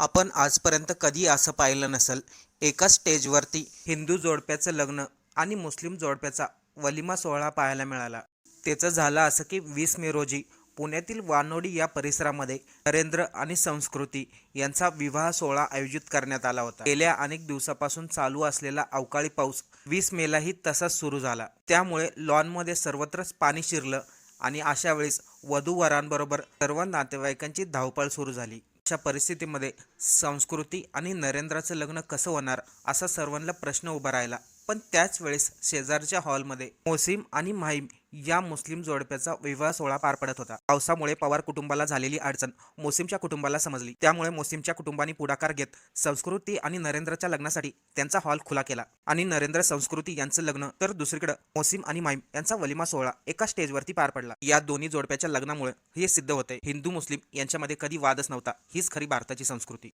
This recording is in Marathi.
आपण आजपर्यंत कधी असं पाहिलं नसेल, एका स्टेजवरती हिंदू जोडप्याचं लग्न आणि मुस्लिम जोडप्याचा वलिमा सोहळा पाहायला मिळाला. त्याचं झालं असं की 20 मे रोजी पुण्यातील वानोडी या परिसरामध्ये नरेंद्र आणि संस्कृती यांचा विवाह सोहळा आयोजित करण्यात आला होता. गेल्या अनेक दिवसापासून चालू असलेला अवकाळी पाऊस 20 मेलाही तसाच सुरू झाला. त्यामुळे लॉनमध्ये सर्वत्रच पाणी शिरलं आणि अशा वेळेस वधूवरांबरोबर सर्व नातेवाईकांची धावपळ सुरू झाली. अशा परिस्थितीमध्ये संस्कृती आणि नरेंद्राचं लग्न कसं होणार असा सर्वांना प्रश्न उभा राहिला. पण त्याच वेळेस शेजारच्या हॉलमध्ये मोसीम आणि माहीम या मुस्लिम जोडप्याचा विवाह सोहळा पार पडत होता. पावसामुळे पवार कुटुंबाला झालेली अडचण मोसीमच्या कुटुंबाला समजली. त्यामुळे मोसीमच्या कुटुंबाने पुढाकार घेत संस्कृती आणि नरेंद्रच्या लग्नासाठी त्यांचा हॉल खुला केला आणि नरेंद्र संस्कृती यांचं लग्न तर दुसरीकडे मोसीम आणि माहीम यांचा वलिमा सोहळा एका स्टेजवरती पार पडला. या दोन्ही जोडप्याच्या लग्नामुळे हे सिद्ध होते, हिंदू मुस्लिम यांच्यामध्ये कधी वादच नव्हता. हीच खरी भारताची संस्कृती.